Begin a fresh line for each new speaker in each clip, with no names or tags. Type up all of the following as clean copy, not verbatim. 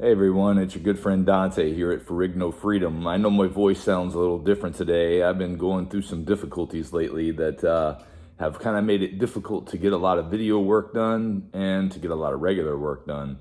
Hey everyone, it's your good friend Dante here at Ferrigno Freedom. I know my voice sounds a little different today. I've been going through some difficulties lately that have kind of made it difficult to get a lot of video work done and to get a lot of regular work done.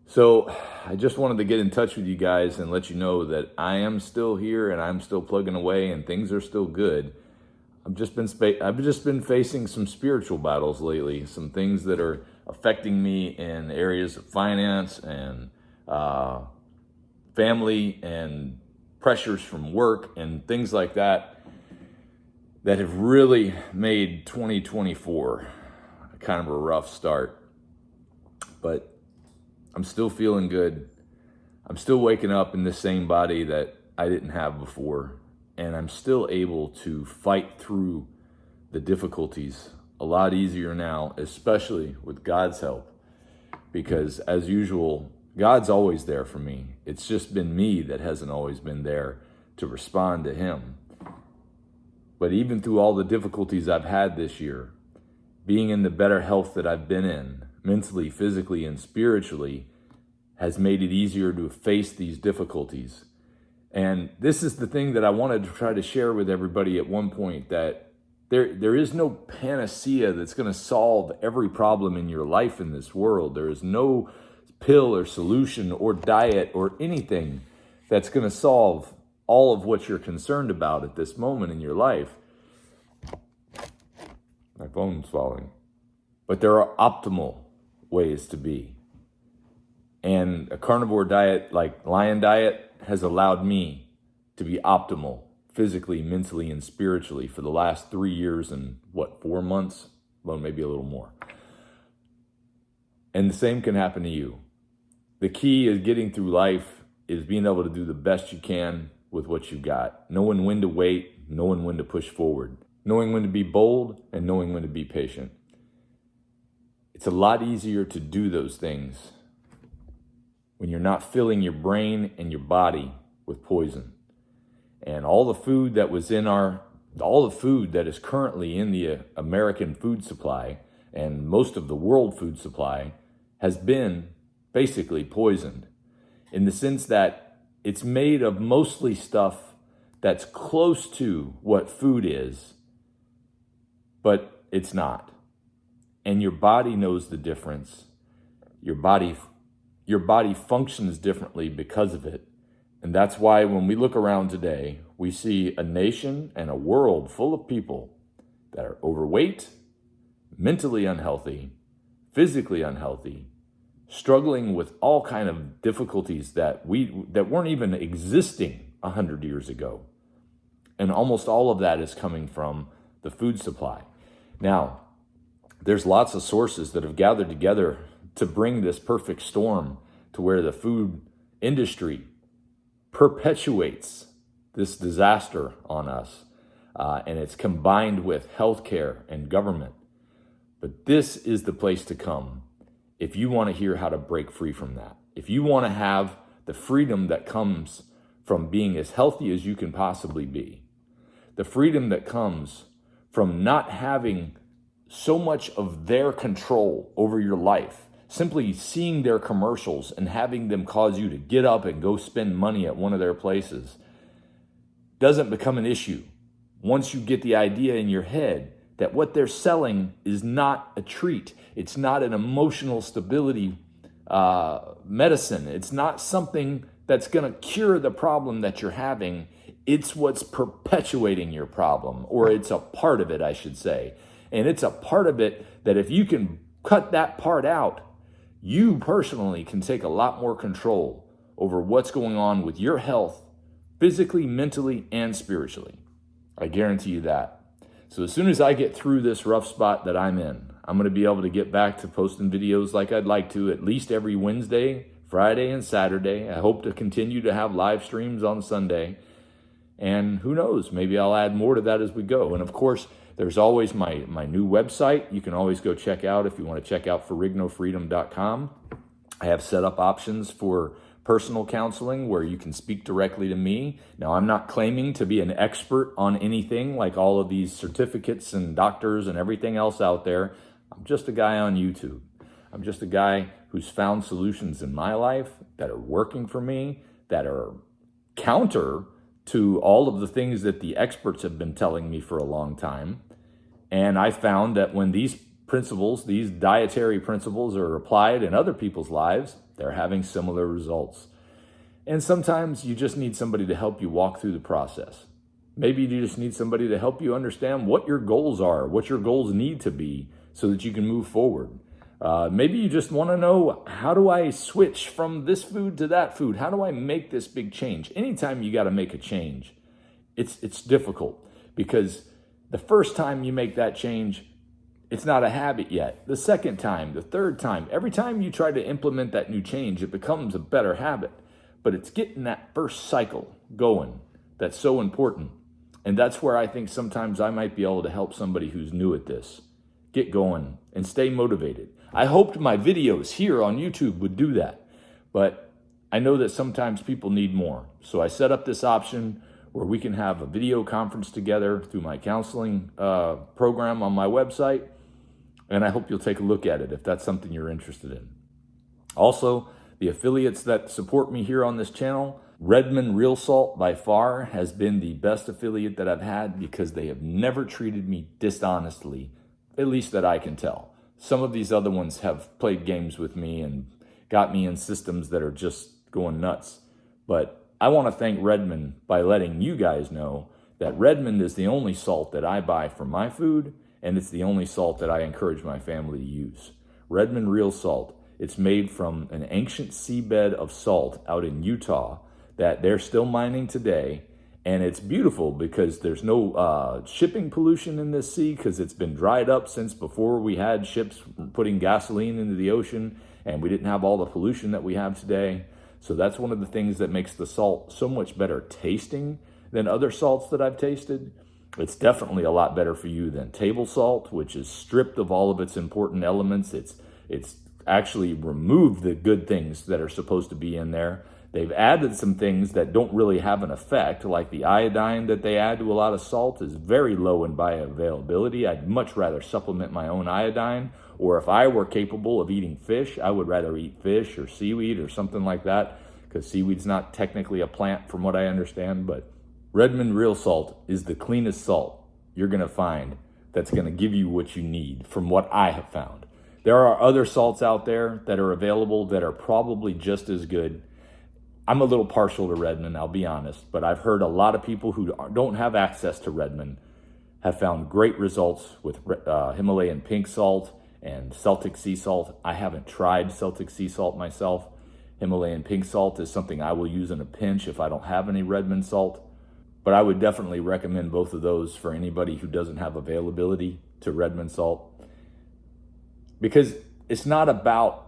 So I just wanted to get in touch with you guys and let you know that I am still here and I'm still plugging away and things are still good. I've just been facing some spiritual battles lately, some things that are affecting me in areas of finance and family and pressures from work and things like that have really made 2024 kind of a rough start. But I'm still feeling good. I'm still waking up in the same body that I didn't have before. And I'm still able to fight through the difficulties a lot easier now, especially with God's help. Because as usual, God's always there for me. It's just been me that hasn't always been there to respond to Him. But even through all the difficulties I've had this year, being in the better health that I've been in, mentally, physically, and spiritually, has made it easier to face these difficulties. And this is the thing that I wanted to try to share with everybody at one point, that there is no panacea that's going to solve every problem in your life in this world. There is no pill or solution or diet or anything that's going to solve all of what you're concerned about at this moment in your life. My phone's falling. But there are optimal ways to be. And a carnivore diet like Lion Diet has allowed me to be optimal physically, mentally, and spiritually for the last 3 years and 4 months? Well, maybe a little more. And the same can happen to you. The key is getting through life is being able to do the best you can with what you got. Knowing when to wait, knowing when to push forward, knowing when to be bold, and knowing when to be patient. It's a lot easier to do those things when you're not filling your brain and your body with poison. And all the food that is currently in the American food supply and most of the world food supply has been basically poisoned, in the sense that it's made of mostly stuff that's close to what food is, but it's not. And your body knows the difference. Your body functions differently because of it. And that's why when we look around today, we see a nation and a world full of people that are overweight, mentally unhealthy, physically unhealthy, struggling with all kind of difficulties that weren't even existing 100 years ago. And almost all of that is coming from the food supply. Now, there's lots of sources that have gathered together to bring this perfect storm to where the food industry perpetuates this disaster on us. And it's combined with healthcare and government. But this is the place to come if you want to hear how to break free from that. If you want to have the freedom that comes from being as healthy as you can possibly be. The freedom that comes from not having so much of their control over your life. Simply seeing their commercials and having them cause you to get up and go spend money at one of their places doesn't become an issue once you get the idea in your head that what they're selling is not a treat. It's not an emotional stability medicine. It's not something that's going to cure the problem that you're having. It's what's perpetuating your problem, or it's a part of it, I should say. And it's a part of it that if you can cut that part out, you personally can take a lot more control over what's going on with your health, physically, mentally, and spiritually. I guarantee you that. So as soon as I get through this rough spot that I'm in, I'm going to be able to get back to posting videos like I'd like to, at least every Wednesday, Friday, and Saturday. I hope to continue to have live streams on Sunday. And who knows, maybe I'll add more to that as we go. And of course, there's always my new website. You can always go check out if you want to check out ferrignofreedom.com. I have set up options for personal counseling where you can speak directly to me. Now, I'm not claiming to be an expert on anything like all of these certificates and doctors and everything else out there. I'm just a guy on YouTube. I'm just a guy who's found solutions in my life that are working for me, that are counter to all of the things that the experts have been telling me for a long time. And I found that when these principles, these dietary principles, are applied in other people's lives, they're having similar results. And sometimes you just need somebody to help you walk through the process. Maybe you just need somebody to help you understand what your goals are, what your goals need to be so that you can move forward. Maybe you just want to know, how do I switch from this food to that food? How do I make this big change? Anytime you got to make a change, it's difficult, because the first time you make that change, it's not a habit yet. The second time, the third time, every time you try to implement that new change, it becomes a better habit. But it's getting that first cycle going that's so important. And that's where I think sometimes I might be able to help somebody who's new at this get going and stay motivated. I hoped my videos here on YouTube would do that, but I know that sometimes people need more. So I set up this option where we can have a video conference together through my counseling program on my website, and I hope you'll take a look at it if that's something you're interested in. Also, the affiliates that support me here on this channel, Redmond Real Salt by far has been the best affiliate that I've had, because they have never treated me dishonestly, at least that I can tell. Some of these other ones have played games with me and got me in systems that are just going nuts. But I want to thank Redmond by letting you guys know that Redmond is the only salt that I buy for my food, and it's the only salt that I encourage my family to use. Redmond Real Salt. It's made from an ancient seabed of salt out in Utah that they're still mining today. And it's beautiful because there's no shipping pollution in this sea, because it's been dried up since before we had ships putting gasoline into the ocean, and we didn't have all the pollution that we have today. So that's one of the things that makes the salt so much better tasting than other salts that I've tasted. It's definitely a lot better for you than table salt, which is stripped of all of its important elements. It's actually removed the good things that are supposed to be in there. They've added some things that don't really have an effect, like the iodine that they add to a lot of salt is very low in bioavailability. I'd much rather supplement my own iodine, or if I were capable of eating fish, I would rather eat fish or seaweed or something like that, because seaweed's not technically a plant from what I understand. But Redmond Real Salt is the cleanest salt you're going to find that's going to give you what you need, from what I have found. There are other salts out there that are available that are probably just as good. I'm a little partial to Redmond, I'll be honest, but I've heard a lot of people who don't have access to Redmond have found great results with Himalayan pink salt and Celtic sea salt. I haven't tried Celtic sea salt myself. Himalayan pink salt is something I will use in a pinch if I don't have any Redmond salt, but I would definitely recommend both of those for anybody who doesn't have availability to Redmond salt, because it's not about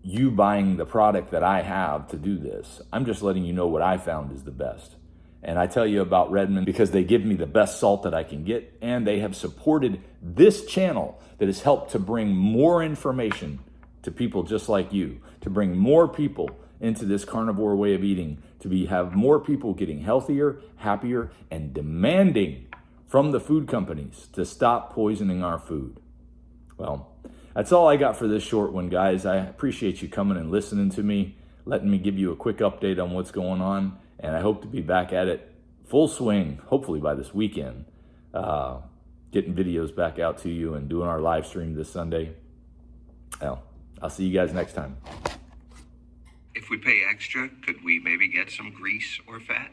you buying the product that I have to do this. I'm just letting you know what I found is the best. And I tell you about Redmond because they give me the best salt that I can get, and they have supported this channel that has helped to bring more information to people just like you, to bring more people into this carnivore way of eating, to have more people getting healthier, happier, and demanding from the food companies to stop poisoning our food. Well, that's all I got for this short one, guys. I appreciate you coming and listening to me, letting me give you a quick update on what's going on, and I hope to be back at it full swing, hopefully by this weekend, getting videos back out to you and doing our live stream this Sunday. Well, I'll see you guys next time.
If we pay extra, could we maybe get some grease or fat?